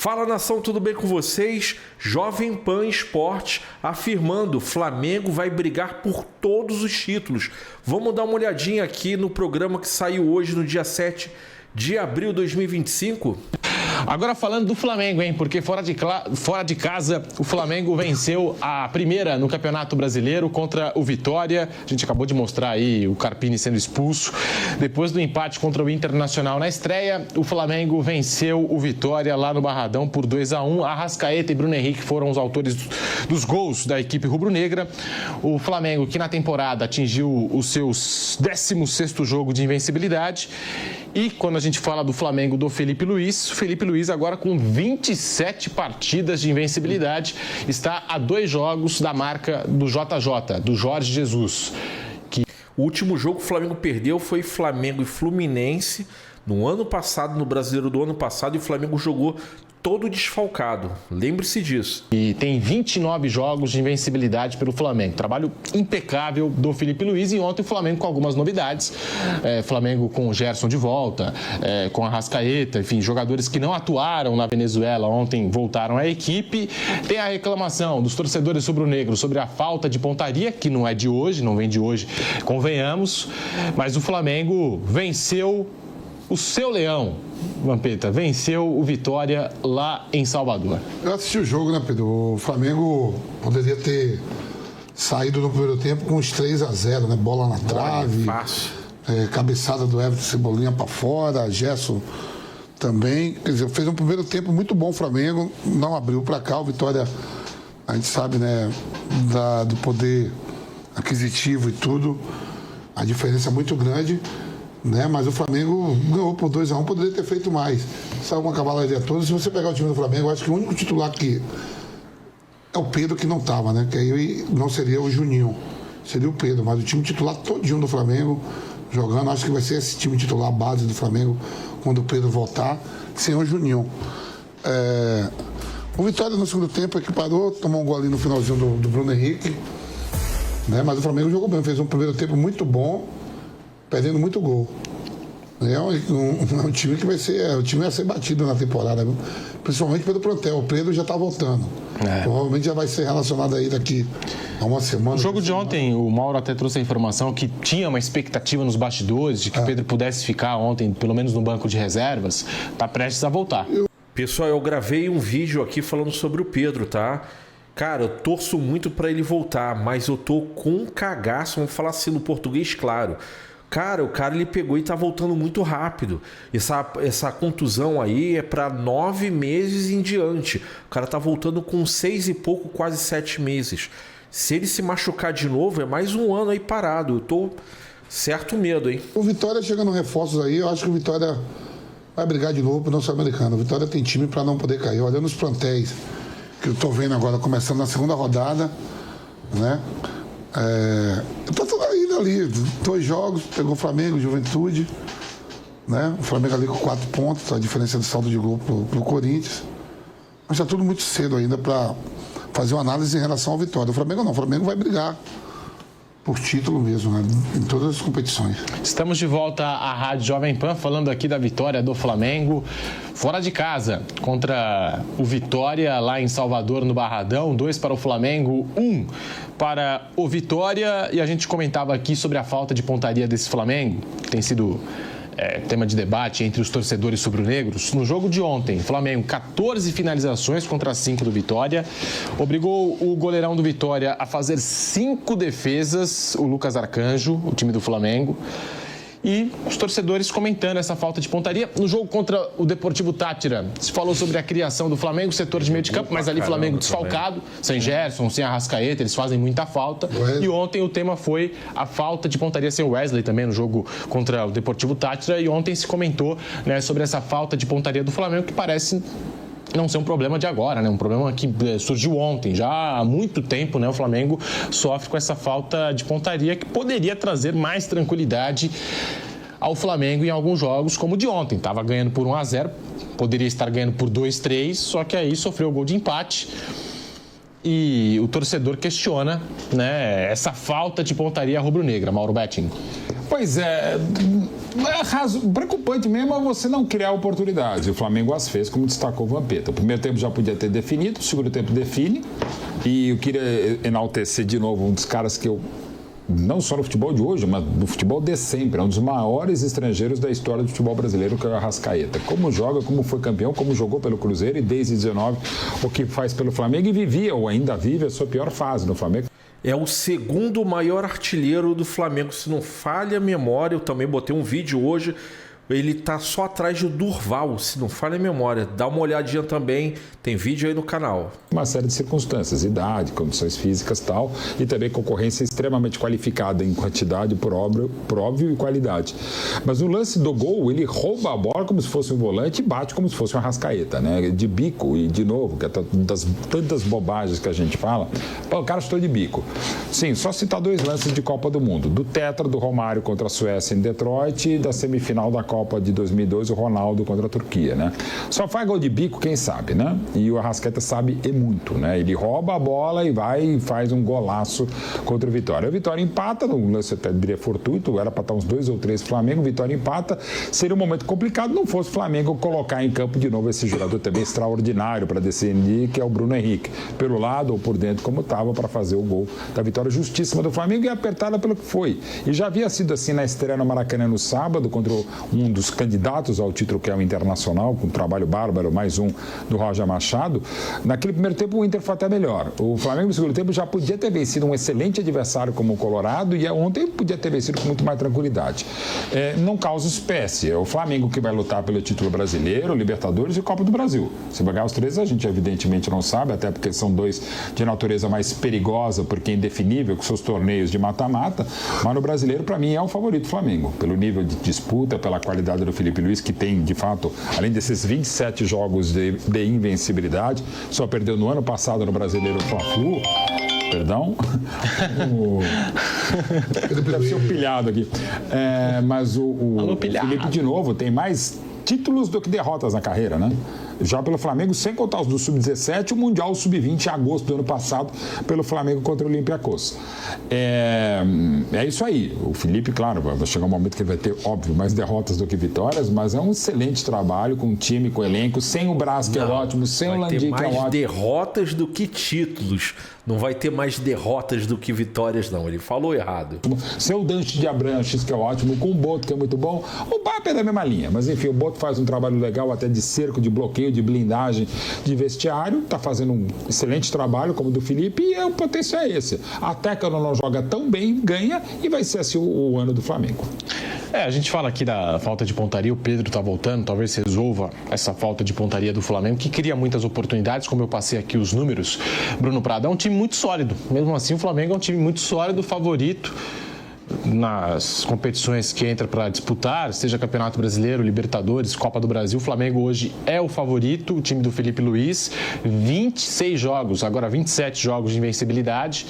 Fala, nação, tudo bem com vocês? Jovem Pan Esportes afirmando: Flamengo vai brigar por todos os títulos. Vamos dar uma olhadinha aqui no programa que saiu hoje, no dia 7 de abril de 2025. Agora falando do Flamengo, hein? Porque fora de casa, o Flamengo venceu a primeira no Campeonato Brasileiro contra o Vitória. A gente acabou de mostrar aí o Carpini sendo expulso. Depois do empate contra o Internacional na estreia, o Flamengo venceu o Vitória lá no Barradão por 2-1. Arrascaeta e Bruno Henrique foram os autores dos gols da equipe rubro-negra. O Flamengo, que na temporada atingiu o seu 16º jogo de invencibilidade. E quando a gente fala do Flamengo do Felipe Luiz agora com 27 partidas de invencibilidade, está a 2 jogos da marca do JJ, do Jorge Jesus. O último jogo que o Flamengo perdeu foi Flamengo e Fluminense no ano passado, no Brasileiro do ano passado, e o Flamengo jogou todo desfalcado. Lembre-se disso. E tem 29 jogos de invencibilidade pelo Flamengo. Trabalho impecável do Felipe Luiz. E ontem o Flamengo com algumas novidades. Flamengo com o Gerson de volta, com a Arrascaeta, enfim, jogadores que não atuaram na Venezuela ontem voltaram à equipe. Tem a reclamação dos torcedores rubro-negros sobre a falta de pontaria, que não é de hoje, não vem de hoje, convenhamos. Mas o Flamengo venceu o seu leão, Vampeta, venceu o Vitória lá em Salvador. Eu assisti o jogo, né, Pedro? O Flamengo poderia ter saído no primeiro tempo com uns 3-0, né? Bola na trave, cabeçada do Everton Cebolinha para fora, Gerson também. Quer dizer, fez um primeiro tempo muito bom o Flamengo, não abriu para cá. O Vitória, a gente sabe, né, do poder aquisitivo e tudo, a diferença é muito grande. Né? Mas o Flamengo ganhou por 2-1, poderia ter feito mais. Saiu uma cavalaria toda. Se você pegar o time do Flamengo, eu acho que o único titular que é o Pedro, que não estava, né? Que aí não seria o Juninho, seria o Pedro. Mas o time titular todinho do Flamengo jogando, acho que vai ser esse time titular base do Flamengo quando o Pedro voltar, sem o Juninho. O Vitória no segundo tempo é que parou, tomou um gol ali no finalzinho do Bruno Henrique, né? Mas o Flamengo jogou bem, fez um primeiro tempo muito bom, perdendo muito gol. É um time que vai ser, o time vai ser batido na temporada, viu? Principalmente pelo plantel. O Pedro já está voltando. Provavelmente já vai ser relacionado aí daqui a uma semana. No jogo de ontem, o Mauro até trouxe a informação que tinha uma expectativa nos bastidores de que o Pedro pudesse ficar ontem, pelo menos no banco de reservas. Está prestes a voltar. Pessoal, eu gravei um vídeo aqui falando sobre o Pedro, tá? Cara, eu torço muito para ele voltar, mas eu tô com um cagaço, vamos falar assim no português claro. Cara, o cara ele pegou e tá voltando muito rápido. Essa contusão aí é para 9 meses em diante. O cara tá voltando com 6 e pouco, quase 7 meses. Se ele se machucar de novo, é mais um ano aí parado. Eu tô certo medo, hein? O Vitória chegando reforços aí, eu acho que o Vitória vai brigar de novo pro nosso americano. O Vitória tem time para não poder cair. Olhando os plantéis que eu tô vendo agora, começando na segunda rodada, né? Tá tudo ainda ali, 2 jogos, pegou o Flamengo, Juventude, né? O Flamengo ali com 4 pontos, a diferença de saldo de gol pro Corinthians. Mas tá tudo muito cedo ainda para fazer uma análise em relação ao Vitória. O Flamengo não, o Flamengo vai brigar por título mesmo, né? Em todas as competições. Estamos de volta à Rádio Jovem Pan, falando aqui da vitória do Flamengo fora de casa contra o Vitória lá em Salvador, no Barradão. 2 para o Flamengo, 1 para o Vitória. E a gente comentava aqui sobre a falta de pontaria desse Flamengo, que tem sido tema de debate entre os torcedores rubro-negros. No jogo de ontem, Flamengo 14 finalizações contra 5 do Vitória, obrigou o goleirão do Vitória a fazer 5 defesas, o Lucas Arcanjo, o time do Flamengo. E os torcedores comentando essa falta de pontaria. No jogo contra o Deportivo Táchira, se falou sobre a criação do Flamengo, setor de meio de campo, mas ali Flamengo desfalcado, sem Gerson, sem Arrascaeta, eles fazem muita falta. E ontem o tema foi a falta de pontaria sem o Wesley também no jogo contra o Deportivo Táchira. E ontem se comentou, né, sobre essa falta de pontaria do Flamengo, que parece não ser um problema de agora, né? Um problema que surgiu ontem. Já há muito tempo, né, o Flamengo sofre com essa falta de pontaria que poderia trazer mais tranquilidade ao Flamengo em alguns jogos, como o de ontem. Estava ganhando por 1-0, poderia estar ganhando por 2-3, só que aí sofreu o gol de empate. e o torcedor questiona, né, essa falta de pontaria rubro-negra, Mauro Betting. Pois é, preocupante mesmo é você não criar oportunidades. O Flamengo as fez, como destacou o Vampeta. O primeiro tempo já podia ter definido, o segundo tempo define. E eu queria enaltecer de novo um dos caras que eu, não só no futebol de hoje, mas no futebol de sempre, é um dos maiores estrangeiros da história do futebol brasileiro, que é o Arrascaeta. Como joga, como foi campeão, como jogou pelo Cruzeiro e desde 19 o que faz pelo Flamengo e vivia, ou ainda vive, a sua pior fase no Flamengo. É o segundo maior artilheiro do Flamengo, se não falha a memória. Eu também botei um vídeo hoje. Ele tá só atrás do Durval, se não falha a memória. Dá uma olhadinha também, tem vídeo aí no canal. Uma série de circunstâncias, idade, condições físicas e tal, e também concorrência extremamente qualificada em quantidade, por óbvio, e qualidade. Mas no lance do gol, ele rouba a bola como se fosse um volante e bate como se fosse uma Arrascaeta, né? De bico, e de novo, que é das tantas bobagens que a gente fala, o cara chutou de bico. Sim, só citar 2 lances de Copa do Mundo, do tetra do Romário contra a Suécia em Detroit e da semifinal da Copa de 2002, o Ronaldo contra a Turquia, né? Só faz gol de bico quem sabe, né? E o Arrascaeta sabe e muito, né? Ele rouba a bola e vai e faz um golaço contra o Vitória. O Vitória empata, no lance até diria fortuito, era para estar uns 2 ou 3 Flamengo, o Vitória empata, seria um momento complicado, não fosse o Flamengo colocar em campo de novo esse jogador também extraordinário para decidir, que é o Bruno Henrique, pelo lado ou por dentro, como estava, para fazer o gol da vitória justíssima do Flamengo e apertada pelo que foi. E já havia sido assim na estreia no Maracanã no sábado, contra um dos candidatos ao título, que é o Internacional, com um trabalho bárbaro, mais um do Roger Machado. Naquele primeiro tempo o Inter foi até melhor. O Flamengo no segundo tempo já podia ter vencido um excelente adversário como o Colorado e ontem podia ter vencido com muito mais tranquilidade. Não causa espécie. É o Flamengo que vai lutar pelo título brasileiro, Libertadores e Copa do Brasil. Se vai ganhar os 3, a gente evidentemente não sabe, até porque são 2 de natureza mais perigosa, porque é indefinível, com seus torneios de mata-mata, mas no brasileiro, para mim, é o favorito Flamengo, pelo nível de disputa, pela qualidade do Felipe Luiz, que tem, de fato, além desses 27 jogos de invencibilidade, só perdeu no ano passado no Brasileiro Fla-Flu, perdão, deve ser um pilhado aqui, mas o Felipe, de novo, tem mais títulos do que derrotas na carreira, né? Já pelo Flamengo, sem contar os do Sub-17, o Mundial Sub-20 em agosto do ano passado, pelo Flamengo contra o Olympiacos. É isso aí. O Felipe, claro, vai chegar um momento que ele vai ter, óbvio, mais derrotas do que vitórias, mas é um excelente trabalho com o time, com o elenco, sem o Brás, que é ótimo, sem o Landim, que é ótimo. Vai ter mais derrotas do que títulos. Não vai ter mais derrotas do que vitórias, não. Ele falou errado. Sem o Dante de Abranches, que é ótimo, com o Boto, que é muito bom. O Papo é da mesma linha, mas enfim, o Boto faz um trabalho legal até de cerco, de bloqueio, de blindagem, de vestiário, está fazendo um excelente trabalho, como o do Felipe, e o potencial é esse. Até que não joga tão bem, ganha, e vai ser assim o ano do Flamengo. A gente fala aqui da falta de pontaria, o Pedro está voltando, talvez resolva essa falta de pontaria do Flamengo, que cria muitas oportunidades, como eu passei aqui os números. Bruno Prado, é um time muito sólido, mesmo assim o Flamengo é um time muito sólido, favorito nas competições que entra para disputar, seja Campeonato Brasileiro, Libertadores, Copa do Brasil. O Flamengo hoje é o favorito, o time do Felipe Luiz, 26 jogos, agora 27 jogos de invencibilidade.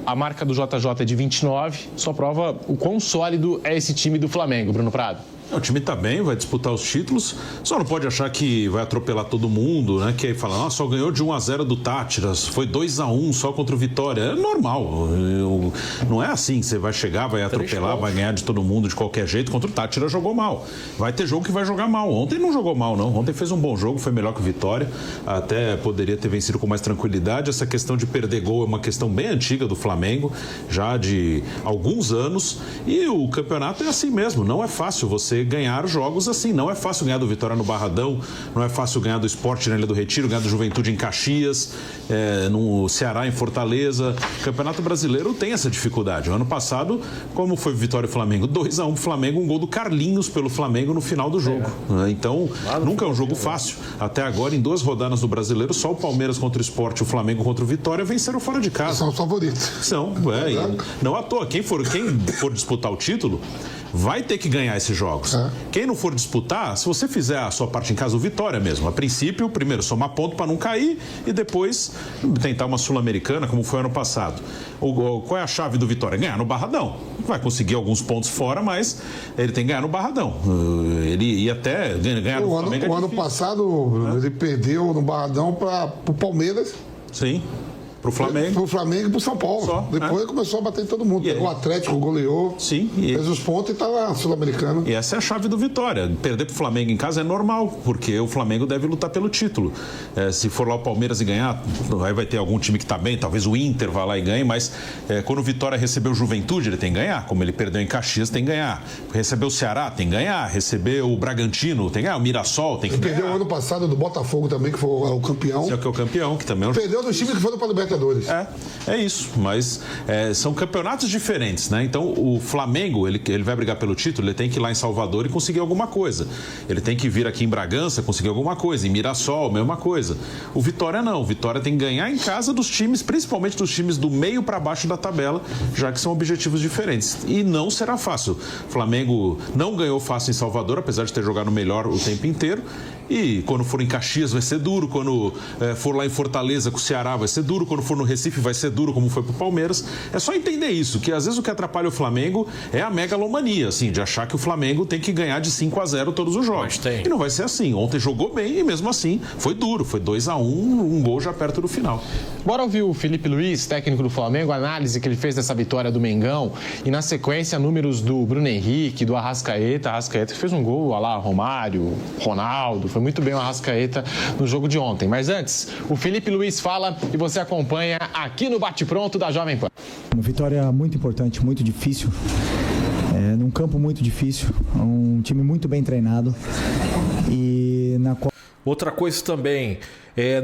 A marca do JJ é de 29, só prova o quão sólido é esse time do Flamengo, Bruno Prado. O time tá bem, vai disputar os títulos, só não pode achar que vai atropelar todo mundo, né? Que aí fala, só ganhou de 1-0 do Tátiras, foi 2-1 só contra o Vitória. É normal, não é assim que você vai chegar, vai atropelar, vai ganhar de todo mundo de qualquer jeito. Contra o Tátiras jogou mal. Vai ter jogo que vai jogar mal. Ontem não jogou mal, não. Ontem fez um bom jogo, foi melhor que o Vitória. Até poderia ter vencido com mais tranquilidade. Essa questão de perder gol é uma questão bem antiga do Flamengo, já de alguns anos. E o campeonato é assim mesmo, não é fácil você ganhar jogos assim, não é fácil ganhar do Vitória no Barradão, não é fácil ganhar do Sport na Ilha do Retiro, ganhar do Juventude em Caxias, no Ceará em Fortaleza. O Campeonato Brasileiro tem essa dificuldade. O ano passado, como foi Vitória e Flamengo? 2-1 pro Flamengo, um gol do Carlinhos pelo Flamengo no final do jogo. Então, nunca é um jogo fácil. Até agora, em 2 rodadas do Brasileiro, só o Palmeiras contra o Sport e o Flamengo contra o Vitória venceram fora de casa. São os favoritos. São, não à toa. Quem for disputar o título vai ter que ganhar esses jogos. Quem não for disputar, se você fizer a sua parte em casa, o Vitória mesmo, a princípio, primeiro somar ponto para não cair e depois tentar uma Sul-Americana, como foi ano passado. Qual é a chave do Vitória? Ganhar no Barradão. Vai conseguir alguns pontos fora, mas ele tem que ganhar no Barradão. Ele ia até ganhar no Flamengo. O ano passado, ele perdeu no Barradão para o Palmeiras. Sim. Pro Flamengo. Pro Flamengo e pro São Paulo. Só, depois começou a bater em todo mundo. Pegou o Atlético, goleou. Sim. Fez os pontos e tá lá, Sul-Americano. E essa é a chave do Vitória. Perder pro Flamengo em casa é normal, porque o Flamengo deve lutar pelo título. Se for lá o Palmeiras e ganhar, aí vai ter algum time que tá bem, talvez o Inter vá lá e ganhe, mas quando o Vitória recebeu o Juventude, ele tem que ganhar. Como ele perdeu em Caxias, tem que ganhar. Recebeu o Ceará, tem que ganhar. Recebeu o Bragantino, tem que ganhar. O Mirassol, tem que ganhar. Perdeu o ano passado do Botafogo também, que foi o campeão. Esse é o campeão, que também é um... Perdeu dos times que foram para o Libertadores. É isso, mas são campeonatos diferentes, né? Então o Flamengo, ele vai brigar pelo título, ele tem que ir lá em Salvador e conseguir alguma coisa. Ele tem que vir aqui em Bragança, conseguir alguma coisa. Em Mirassol, mesma coisa. O Vitória não. O Vitória tem que ganhar em casa dos times, principalmente dos times do meio para baixo da tabela, já que são objetivos diferentes. E não será fácil. O Flamengo não ganhou fácil em Salvador, apesar de ter jogado melhor o tempo inteiro. E quando for em Caxias vai ser duro, quando for lá em Fortaleza com o Ceará vai ser duro, quando for no Recife vai ser duro, como foi pro Palmeiras. É só entender isso, que às vezes o que atrapalha o Flamengo é a megalomania, assim, de achar que o Flamengo tem que ganhar de 5-0 todos os jogos. E não vai ser assim. Ontem jogou bem e mesmo assim foi duro, foi 2-1, um gol já perto do final. Bora ouvir o Felipe Luiz, técnico do Flamengo, a análise que ele fez dessa vitória do Mengão e na sequência números do Bruno Henrique, do Arrascaeta que fez um gol, olha lá, Romário, Ronaldo, foi muito bem o Arrascaeta no jogo de ontem. Mas antes, o Felipe Luiz fala e você acompanha aqui no Bate-Pronto da Jovem Pan. Uma vitória muito importante, muito difícil, num campo muito difícil, um time muito bem treinado e na qual... Outra coisa também,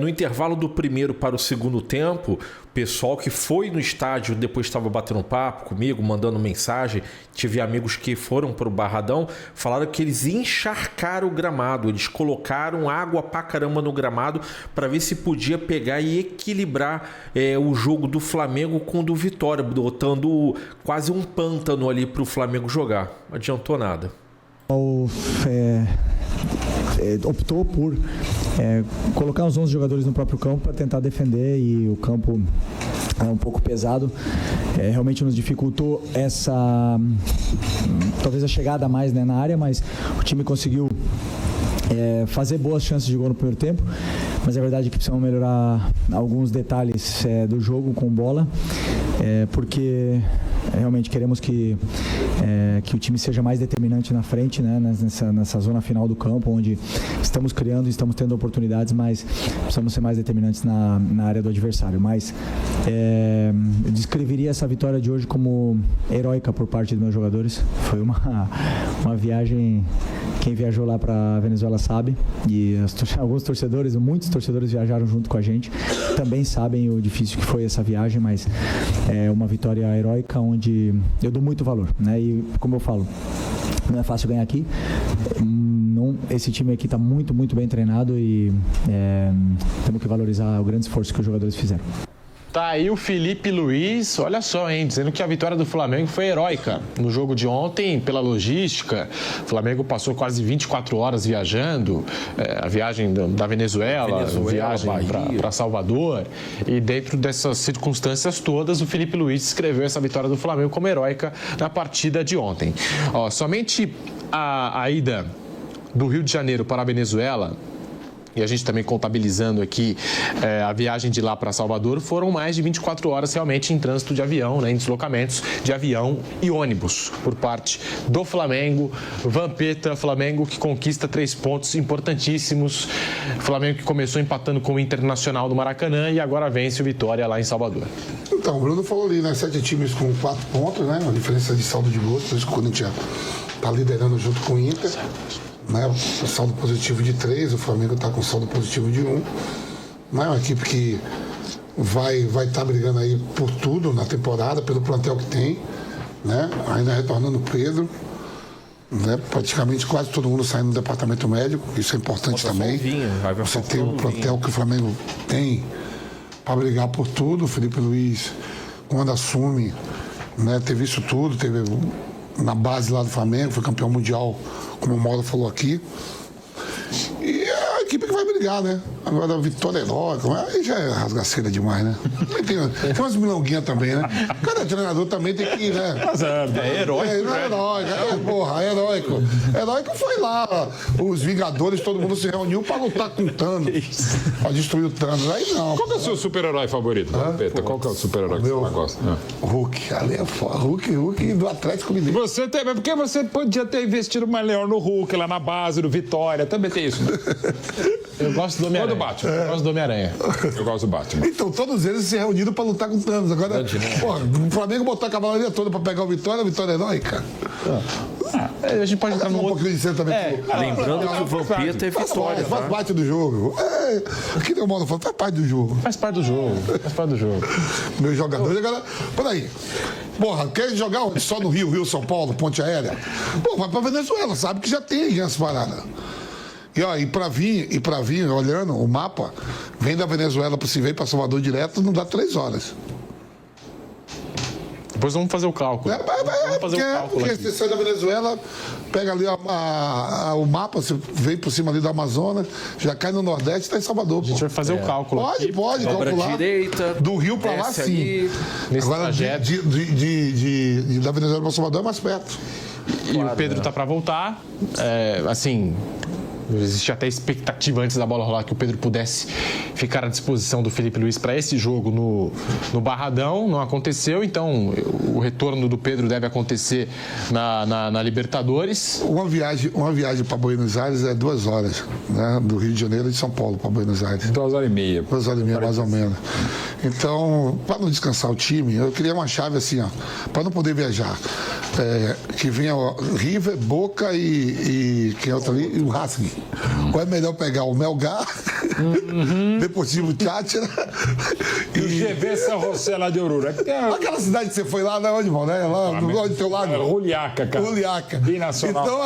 no intervalo do primeiro para o segundo tempo, o pessoal que foi no estádio depois estava batendo papo comigo, mandando mensagem, tive amigos que foram para o Barradão, falaram que eles encharcaram o gramado, eles colocaram água pra caramba no gramado para ver se podia pegar e equilibrar o jogo do Flamengo com o do Vitória, botando quase um pântano ali para o Flamengo jogar. Não adiantou nada. Optou por colocar os 11 jogadores no próprio campo para tentar defender e o campo é um pouco pesado, realmente nos dificultou talvez a chegada mais, né, na área, mas o time conseguiu fazer boas chances de gol no primeiro tempo, mas é verdade que precisamos melhorar alguns detalhes do jogo com bola, porque realmente queremos que o time seja mais determinante na frente, né, nessa zona final do campo, onde estamos criando e estamos tendo oportunidades, mas precisamos ser mais determinantes na área do adversário. Mas eu descreveria essa vitória de hoje como heróica por parte dos meus jogadores. Foi uma viagem, quem viajou lá para Venezuela sabe, e alguns torcedores, muitos torcedores viajaram junto com a gente, também sabem o difícil que foi essa viagem, mas é uma vitória heróica onde eu dou muito valor, né? E como eu falo, não é fácil ganhar aqui. Esse time aqui está muito, muito bem treinado e temos que valorizar o grande esforço que os jogadores fizeram. Tá aí o Felipe Luiz, olha só, hein, dizendo que a vitória do Flamengo foi heróica no jogo de ontem, pela logística. O Flamengo passou quase 24 horas viajando, a viagem da Venezuela viagem para Salvador, e dentro dessas circunstâncias todas, o Felipe Luiz escreveu essa vitória do Flamengo como heróica na partida de ontem. Somente a ida do Rio de Janeiro para a Venezuela, e a gente também contabilizando aqui a viagem de lá para Salvador, foram mais de 24 horas realmente em trânsito de avião, né, em deslocamentos de avião e ônibus por parte do Flamengo. Vampeta, Flamengo que conquista 3 pontos importantíssimos. Flamengo que começou empatando com o Internacional do Maracanã e agora vence o Vitória lá em Salvador. Então, o Bruno falou ali, né, 7 times com 4 pontos, né, uma diferença de saldo de gols, por isso que o Corinthians está liderando junto com o Inter. Né, o saldo positivo de 3, o Flamengo está com saldo positivo de 1. Não é uma equipe que vai estar brigando aí por tudo na temporada, pelo plantel que tem, né? Ainda retornando o Pedro, né? Praticamente quase todo mundo saindo do departamento médico, isso é importante também. Você tem o plantel que o Flamengo tem para brigar por tudo. O Felipe Luiz, quando assume, né, teve isso tudo, teve na base lá do Flamengo, foi campeão mundial, como o Mauro falou aqui. E é a equipe que vai brigar, né? Agora, vitória heróica, aí já é rasgaceira demais, né? Tem umas milonguinhas também, né? Cada treinador também tem que ir, né? Mas é heróico. Não é heróico, porra, é heróico. Heróico foi lá, os Vingadores, todo mundo se reuniu pra lutar com o Thanos. Pra destruir o Thanos. Aí não. Qual que é o seu super-herói favorito, Peta? Qual que é o super-herói que você mais gosta? Hulk, ali é foda. Hulk do Atlético Mineiro. Você tem, porque você podia ter investido mais melhor no Hulk, lá na base, no Vitória. Também tem isso, né? Eu gosto do Homem-Aranha. Eu gosto do Homem-Aranha. Eu gosto do Batman. Então, todos eles se reuniram pra lutar com o Thanos. Agora, porra, o Flamengo botar a cavalaria toda pra pegar o Vitória heróica. A gente pode entrar no outro... Lembrando que o Vampeta é Vitória. Faz parte do jogo. Aqui deu mal, faz parte do jogo. Faz parte do jogo. Meus jogadores, agora. Peraí. Porra, quer jogar onde? Só no Rio, São Paulo, Ponte Aérea? Pô, vai pra Venezuela, sabe que já tem as paradas. E pra vir, olhando o mapa, vem da Venezuela se vem pra Salvador direto, não dá 3 horas. Depois vamos fazer o cálculo. Vamos fazer o cálculo porque aqui. você sai da Venezuela, pega ali o mapa, você vem por cima ali do Amazonas, já cai no Nordeste e está em Salvador. A gente vai fazer o cálculo aqui. Pode calcular. Direita, do Rio para lá, sim. Nesse Agora, trajeto. da Venezuela para Salvador é mais perto. E o Pedro tá para voltar. Existe até expectativa antes da bola rolar que o Pedro pudesse ficar à disposição do Felipe Luiz para esse jogo no Barradão. Não aconteceu, então o retorno do Pedro deve acontecer na Libertadores. Uma viagem para Buenos Aires é 2 horas, né? Do Rio de Janeiro e de São Paulo para Buenos Aires. 2 horas e meia. 2 horas e meia, mais ou menos. Então, para não descansar o time, eu queria uma chave assim, ó, para não poder viajar. Que venha River, Boca e quem é outro ali? E o Racing. Qual é melhor pegar? O Melgar, Deportivo Táchira e o GV São José lá de Oruro. Aquela cidade que você foi lá, né? Onde, irmão? Né? Lá do teu lago? Juliaca, cara. Juliaca. Binacional. Então,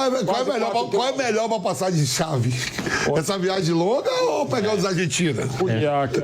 qual é melhor para passar de chave? Essa viagem longa ou pegar os argentinos? Juliaca.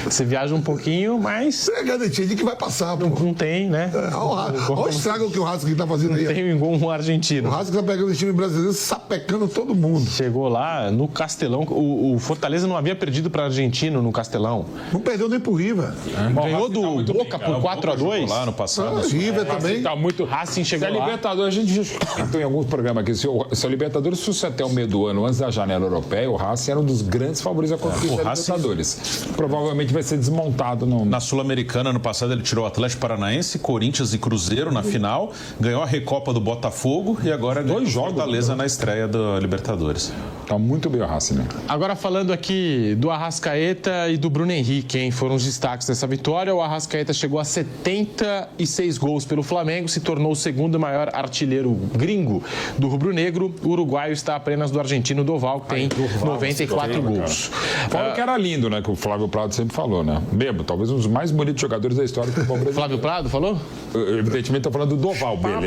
Você viaja um pouquinho, mas... É garantia de que vai passar, pô. Não tem, né? Olha o estrago que o Racing tá fazendo aí. Tem um argentino. O Racing tá pegando o time brasileiro, sapecando todo mundo. Chegou lá no Castelão. O Fortaleza não havia perdido para Argentino no Castelão. Não perdeu nem pro River. Ganhou do Boca por 4-2. Lá no passado. O River também. Tá muito... Racing chegou Se a lá. Libertadores, a gente já comentou em alguns programas aqui, se a Libertadores fosse até o meio do ano, antes da janela europeia, o Racing era um dos grandes favoritos a conquista da Libertadores. Provavelmente vai ser desmontado. Na Sul-Americana, ano passado, ele tirou o Atlético Paranaense, Corinthians e Cruzeiro na final, ganhou a Recopa do Botafogo e agora ganhou o Fortaleza na estreia da Libertadores. Tá muito bem o Racing, né? Agora falando aqui do Arrascaeta e do Bruno Henrique, hein? Foram os destaques dessa vitória. O Arrascaeta chegou a 76 gols pelo Flamengo, se tornou o segundo maior artilheiro gringo do rubro-negro. O uruguaio está apenas do argentino Doval, que tem 94 gols. Fala que era lindo, né? Que o Flávio Prado sempre falou, né? Mesmo, talvez um dos mais bonitos jogadores da história do futebol brasileiro. Flávio Prado falou? Evidentemente, estou falando do Doval, Belo.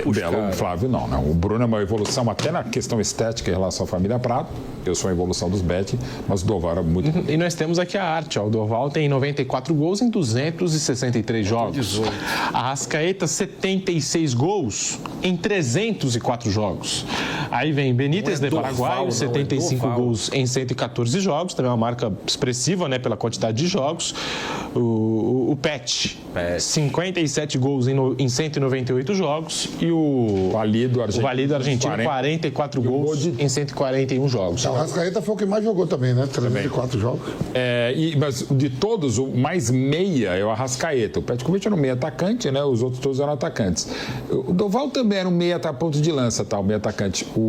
O Flávio não, né? O Bruno é uma evolução até na questão estética em relação à família Prado. Eu sou a evolução dos Bet, mas o Doval era muito... E nós temos aqui a arte, ó. O Doval tem 94 gols em 263 jogos. Arrascaeta, 76 gols em 304 jogos. Aí vem Benítez de Paraguai, 75 gols em 114 jogos, também é uma marca expressiva, né, pela quantidade de jogos. O Pet, 57 gols em 198 jogos. E o Valido argentino, 44 gols em 141 jogos. O Arrascaeta foi o que mais jogou também, né? 304 jogos. Mas de todos, o mais meia é o Arrascaeta. O Petkovic era um meia atacante, né? Os outros todos eram atacantes. O Doval também era um meia ponto de lança, tá? Um meia atacante. E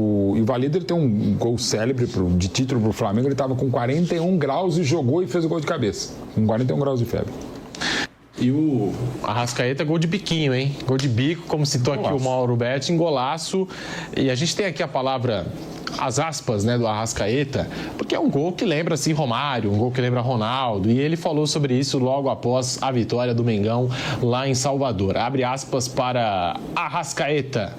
o Valido, ele tem um gol célebre de título pro Flamengo. Ele estava com 41 graus e jogou e fez o gol de cabeça. Com 41 graus de febre. E o Arrascaeta, gol de biquinho, hein? Gol de bico, como citou aqui o Mauro Betti, em golaço. E a gente tem aqui a palavra, as aspas, né, do Arrascaeta, porque é um gol que lembra, assim, Romário, um gol que lembra Ronaldo. E ele falou sobre isso logo após a vitória do Mengão lá em Salvador. Abre aspas para Arrascaeta.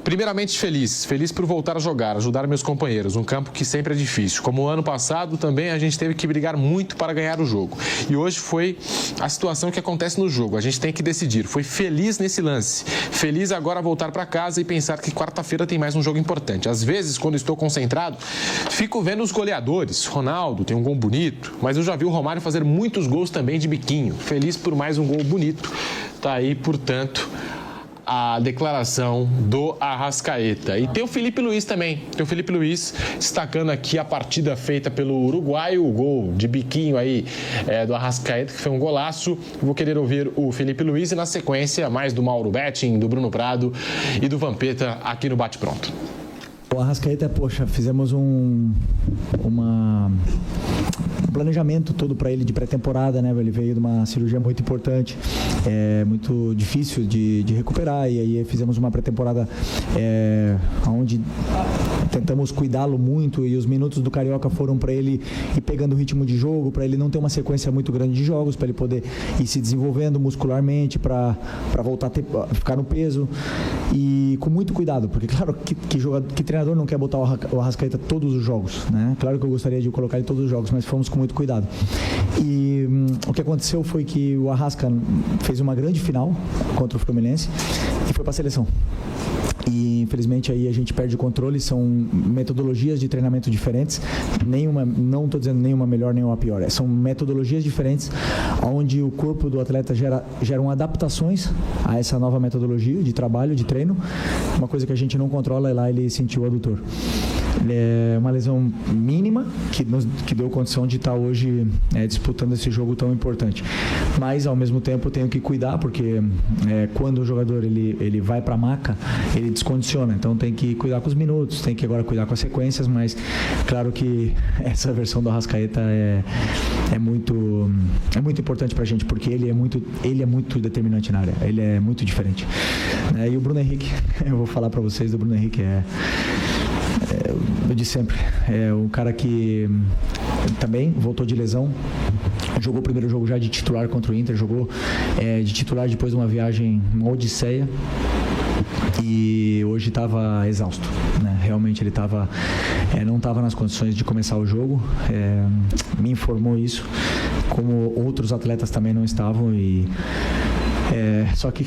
Primeiramente feliz por voltar a jogar, ajudar meus companheiros, um campo que sempre é difícil. Como o ano passado também a gente teve que brigar muito para ganhar o jogo. E hoje foi a situação que acontece no jogo, a gente tem que decidir. Foi feliz nesse lance, feliz agora voltar para casa e pensar que quarta-feira tem mais um jogo importante. Às vezes, quando estou concentrado, fico vendo os goleadores. Ronaldo tem um gol bonito, mas eu já vi o Romário fazer muitos gols também de biquinho. Feliz por mais um gol bonito. Tá aí, portanto, a declaração do Arrascaeta. E tem o Felipe Luiz também. Tem o Felipe Luiz destacando aqui a partida feita pelo Uruguai, o gol de biquinho aí do Arrascaeta, que foi um golaço. Vou querer ouvir o Felipe Luiz e, na sequência, mais do Mauro Betting, do Bruno Prado e do Vampeta aqui no Bate Pronto. O Arrascaeta, poxa, fizemos um planejamento todo para ele de pré-temporada, né? Ele veio de uma cirurgia muito importante, muito difícil de recuperar, e aí fizemos uma pré-temporada onde tentamos cuidá-lo muito, e os minutos do Carioca foram para ele ir pegando o ritmo de jogo, para ele não ter uma sequência muito grande de jogos, para ele poder ir se desenvolvendo muscularmente, para voltar a ficar no peso, e com muito cuidado, porque claro que treinador não quer botar o Arrascaeta todos os jogos, né? Claro que eu gostaria de colocar ele todos os jogos, mas fomos com muito cuidado. E o que aconteceu foi que o Arrasca fez uma grande final contra o Fluminense e foi para a seleção. E infelizmente aí a gente perde o controle, são metodologias de treinamento diferentes, não estou dizendo nenhuma melhor, nenhuma pior, são metodologias diferentes, onde o corpo do atleta geram adaptações a essa nova metodologia de trabalho, de treino, uma coisa que a gente não controla, e lá ele sentiu o adutor. É uma lesão mínima que deu condição de estar hoje disputando esse jogo tão importante, mas ao mesmo tempo tenho que cuidar, porque quando o jogador ele vai para a maca, ele descondiciona, então tem que cuidar com os minutos, tem que agora cuidar com as sequências, mas claro que essa versão do Arrascaeta é muito importante pra gente, porque ele é muito determinante na área, ele é muito diferente, e o Bruno Henrique, eu vou falar para vocês do Bruno Henrique, eu disse sempre, é um cara que também voltou de lesão, jogou o primeiro jogo já de titular contra o Inter, jogou de titular depois de uma viagem, uma odisseia, e hoje estava exausto, né? Realmente ele não estava nas condições de começar o jogo, me informou isso, como outros atletas também não estavam, e só que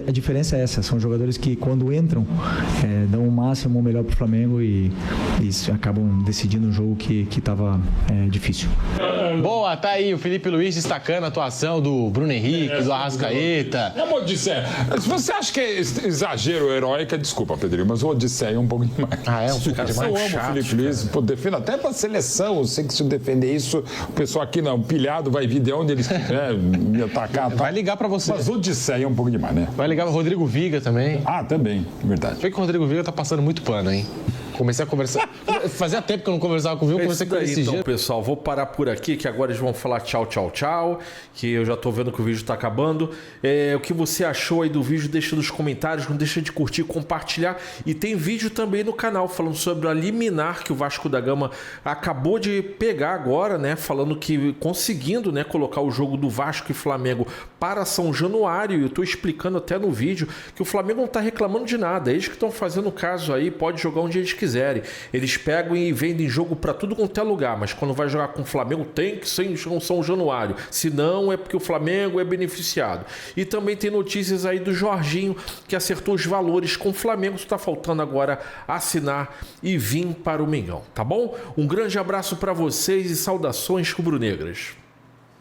a diferença é essa, são jogadores que quando entram dão o máximo, o melhor para o Flamengo, e acabam decidindo um jogo que estava difícil. Boa, tá aí o Felipe Luiz destacando a atuação do Bruno Henrique, do Arrascaeta. O Odisseia, se você acha que é exagero heróico, desculpa, Pedrinho, mas o Odisseia é um pouco demais. Um pouco demais. Eu amo chato, o Felipe Luiz, defendo até pra seleção, eu sei que se eu defender isso, o pessoal aqui não, pilhado, vai vir de onde eles quiserem me atacar. Vai ligar pra você. Mas o Odisseia é um pouco demais, né? Vai ligar o Rodrigo Viga também. Também, verdade. Vê que o Rodrigo Viga tá passando muito pano, hein? Comecei a conversar. Fazia tempo que eu não conversava com o Viga, comecei com esse Então, pessoal, vou parar por aqui, que agora eles vão falar tchau, tchau, tchau, que eu já tô vendo que o vídeo tá acabando. O que você achou aí do vídeo, deixa nos comentários, não deixa de curtir, compartilhar. E tem vídeo também no canal falando sobre a liminar que o Vasco da Gama acabou de pegar agora, né? Falando que conseguindo, né, colocar o jogo do Vasco e Flamengo para São Januário. Eu tô explicando até no vídeo que o Flamengo não tá reclamando de nada. Eles que estão fazendo o caso aí, pode jogar onde eles quiserem. Eles pegam e vendem jogo para tudo quanto é lugar, mas quando vai jogar com o Flamengo tem que ser em São Januário, senão é porque o Flamengo é beneficiado. E também tem notícias aí do Jorginho, que acertou os valores com o Flamengo, está faltando agora assinar e vir para o Mengão, tá bom? Um grande abraço para vocês e saudações rubro-negras.